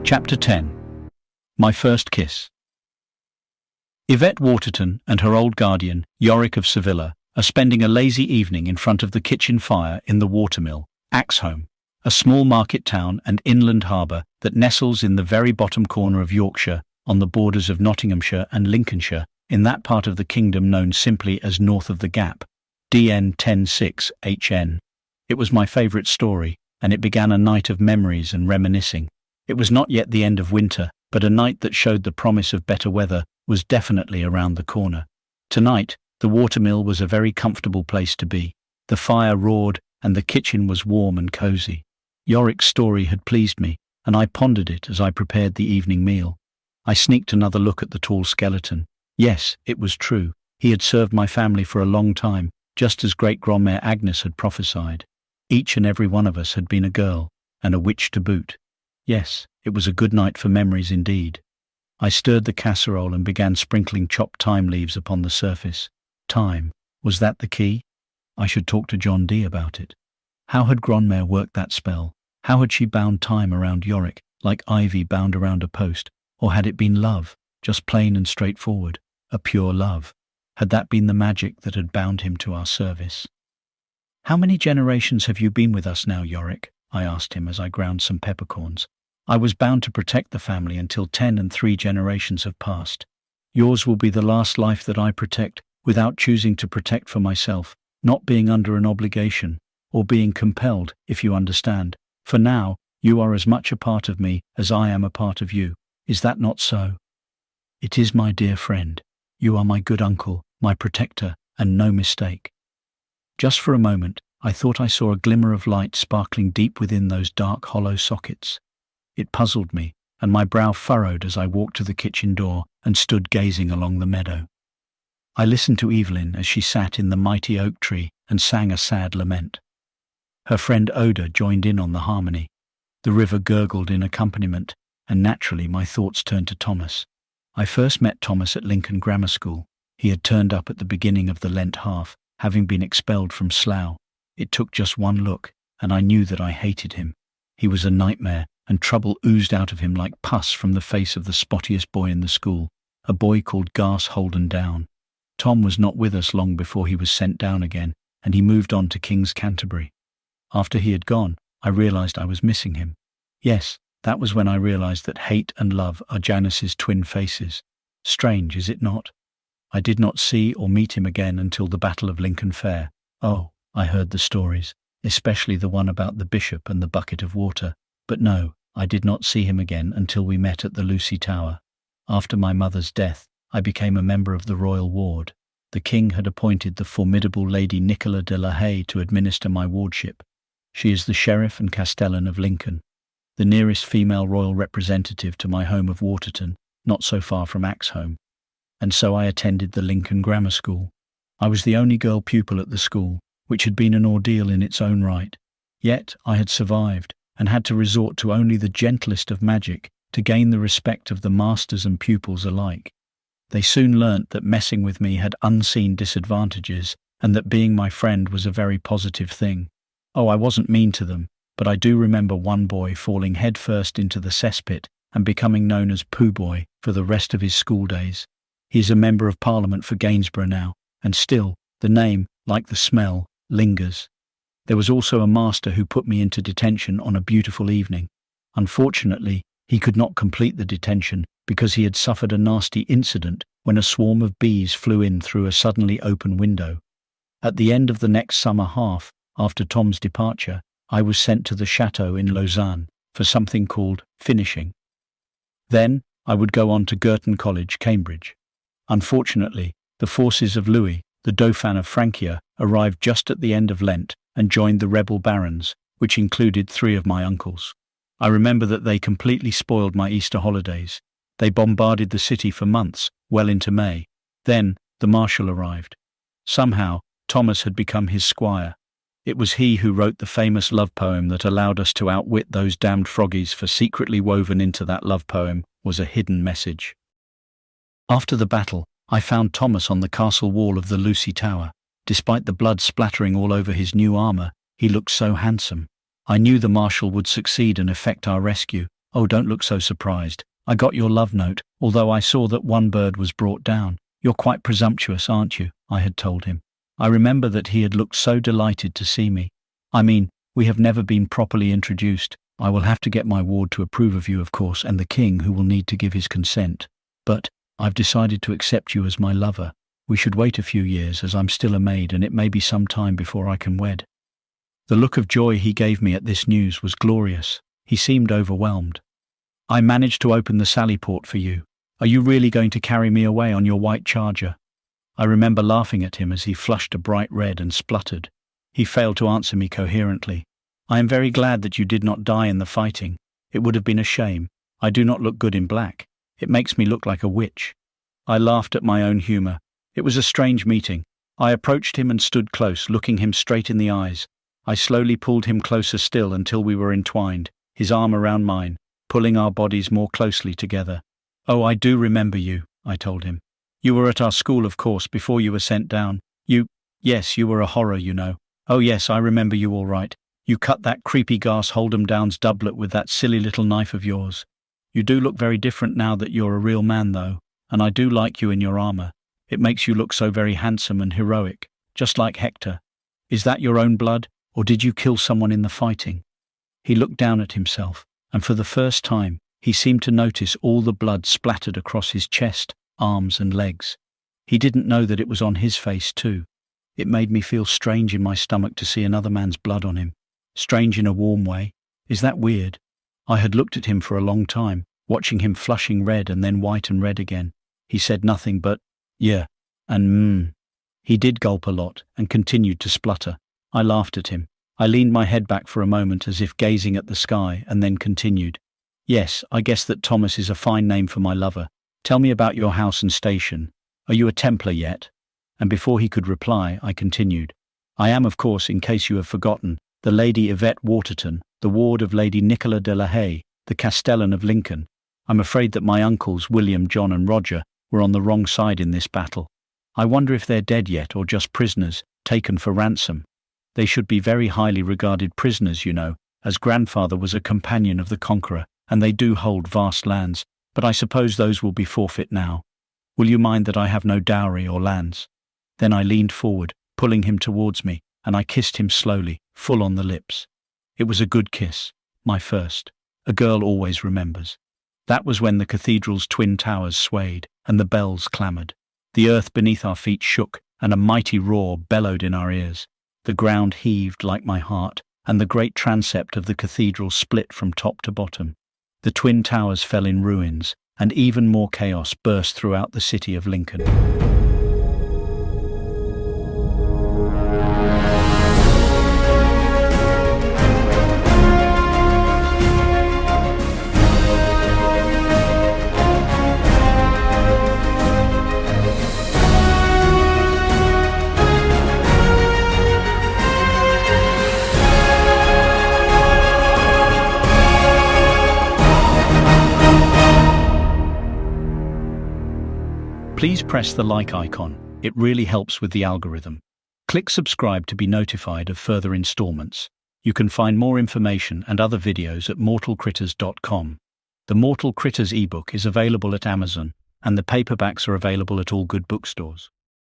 Chapter 10. My First Kiss. Yvette Waterton and her old guardian, Yorick of Sevilla, are spending a lazy evening in front of the kitchen fire in the Watermill, Axholme, a small market town and inland harbour that nestles in the very bottom corner of Yorkshire, on the borders of Nottinghamshire and Lincolnshire, in that part of the kingdom known simply as North of the Gap, DN 106 HN. It was my favourite story, and it began a night of memories and reminiscing. It was not yet the end of winter, but a night that showed the promise of better weather was definitely around the corner. Tonight, the Watermill was a very comfortable place to be. The fire roared, and the kitchen was warm and cosy. Yorick's story had pleased me, and I pondered it as I prepared the evening meal. I sneaked another look at the tall skeleton. Yes, it was true. He had served my family for a long time, just as great-grandmère Agnes had prophesied. Each and every one of us had been a girl, and a witch to boot. Yes, it was a good night for memories indeed. I stirred the casserole and began sprinkling chopped thyme leaves upon the surface. Thyme, was that the key? I should talk to John D. about it. How had Grandmère worked that spell? How had she bound thyme around Yorick, like ivy bound around a post? Or had it been love, just plain and straightforward, a pure love? Had that been the magic that had bound him to our service? "How many generations have you been with us now, Yorick?" I asked him as I ground some peppercorns. "I was bound to protect the family until 10 and 3 generations have passed. Yours will be the last life that I protect, without choosing to protect for myself, not being under an obligation, or being compelled, if you understand. For now, you are as much a part of me as I am a part of you. Is that not so?" "It is, my dear friend. You are my good uncle, my protector, and no mistake." Just for a moment, I thought I saw a glimmer of light sparkling deep within those dark, hollow sockets. It puzzled me, and my brow furrowed as I walked to the kitchen door and stood gazing along the meadow. I listened to Evelyn as she sat in the mighty oak tree and sang a sad lament. Her friend Oda joined in on the harmony. The river gurgled in accompaniment, and naturally my thoughts turned to Thomas. I first met Thomas at Lincoln Grammar School. He had turned up at the beginning of the Lent half, having been expelled from Slough. It took just one look, and I knew that I hated him. He was a nightmare, and trouble oozed out of him like pus from the face of the spottiest boy in the school, a boy called Garce Holden Down. Tom was not with us long before he was sent down again, and he moved on to King's Canterbury. After he had gone, I realized I was missing him. Yes, that was when I realized that hate and love are Janus's twin faces. Strange, is it not? I did not see or meet him again until the Battle of Lincoln Fair. Oh, I heard the stories, especially the one about the bishop and the bucket of water. But no, I did not see him again until we met at the Lucy Tower. After my mother's death, I became a member of the royal ward. The king had appointed the formidable Lady Nicola de la Haye to administer my wardship. She is the sheriff and castellan of Lincoln, the nearest female royal representative to my home of Waterton, not so far from Axholme. And so I attended the Lincoln Grammar School. I was the only girl pupil at the school, which had been an ordeal in its own right. Yet I had survived, and had to resort to only the gentlest of magic to gain the respect of the masters and pupils alike. They soon learnt that messing with me had unseen disadvantages, and that being my friend was a very positive thing. Oh, I wasn't mean to them, but I do remember one boy falling headfirst into the cesspit and becoming known as Pooh Boy for the rest of his school days. He is a member of Parliament for Gainsborough now, and still, the name, like the smell, lingers. There was also a master who put me into detention on a beautiful evening. Unfortunately, he could not complete the detention because he had suffered a nasty incident when a swarm of bees flew in through a suddenly open window. At the end of the next summer half, after Tom's departure, I was sent to the chateau in Lausanne for something called finishing. Then I would go on to Girton College, Cambridge. Unfortunately, the forces of Louis, the Dauphin of Francia, arrived just at the end of Lent and joined the rebel barons, which included 3 of my uncles. I remember that they completely spoiled my Easter holidays. They bombarded the city for months, well into May. Then the Marshal arrived. Somehow, Thomas had become his squire. It was he who wrote the famous love poem that allowed us to outwit those damned froggies, for secretly woven into that love poem was a hidden message. After the battle, I found Thomas on the castle wall of the Lucy Tower. Despite the blood splattering all over his new armour, he looked so handsome. I knew the Marshal would succeed and effect our rescue. Oh, don't look so surprised. I got your love note, although I saw that one bird was brought down. You're quite presumptuous, aren't you? I had told him. I remember that he had looked so delighted to see me. I mean, we have never been properly introduced. I will have to get my ward to approve of you, of course, and the king, who will need to give his consent. But I've decided to accept you as my lover. We should wait a few years, as I'm still a maid, and it may be some time before I can wed. The look of joy he gave me at this news was glorious. He seemed overwhelmed. I managed to open the sally port for you. Are you really going to carry me away on your white charger? I remember laughing at him as he flushed a bright red and spluttered. He failed to answer me coherently. I am very glad that you did not die in the fighting. It would have been a shame. I do not look good in black. It makes me look like a witch. I laughed at my own humour. It was a strange meeting. I approached him and stood close, looking him straight in the eyes. I slowly pulled him closer still until we were entwined, his arm around mine, pulling our bodies more closely together. Oh, I do remember you, I told him. You were at our school, of course, before you were sent down. Yes, you were a horror, you know. Oh yes, I remember you all right. You cut that creepy Gas Hold'em Down's doublet with that silly little knife of yours. You do look very different now that you're a real man, though, and I do like you in your armour. It makes you look so very handsome and heroic, just like Hector. Is that your own blood, or did you kill someone in the fighting? He looked down at himself, and for the first time, he seemed to notice all the blood splattered across his chest, arms and legs. He didn't know that it was on his face too. It made me feel strange in my stomach to see another man's blood on him. Strange in a warm way. Is that weird? I had looked at him for a long time, watching him flushing red and then white and red again. He said nothing but, yeah, and He did gulp a lot and continued to splutter. I laughed at him. I leaned my head back for a moment as if gazing at the sky and then continued. Yes, I guess that Thomas is a fine name for my lover. Tell me about your house and station. Are you a Templar yet? And before he could reply, I continued. I am, of course, in case you have forgotten, the Lady Yvette Waterton, the ward of Lady Nicola de la Haye, the Castellan of Lincoln. I'm afraid that my uncles, William, John and Roger, were on the wrong side in this battle. I wonder if they're dead yet or just prisoners, taken for ransom. They should be very highly regarded prisoners, you know, as grandfather was a companion of the Conqueror, and they do hold vast lands, but I suppose those will be forfeit now. Will you mind that I have no dowry or lands? Then I leaned forward, pulling him towards me, and I kissed him slowly, full on the lips. It was a good kiss, my first. A girl always remembers. That was when the cathedral's twin towers swayed, and the bells clamoured. The earth beneath our feet shook, and a mighty roar bellowed in our ears. The ground heaved like my heart, and the great transept of the cathedral split from top to bottom. The twin towers fell in ruins, and even more chaos burst throughout the city of Lincoln. Please press the like icon. It really helps with the algorithm. Click subscribe to be notified of further installments. You can find more information and other videos at mortalcritters.com. The Mortal Critters ebook is available at Amazon, and the paperbacks are available at all good bookstores.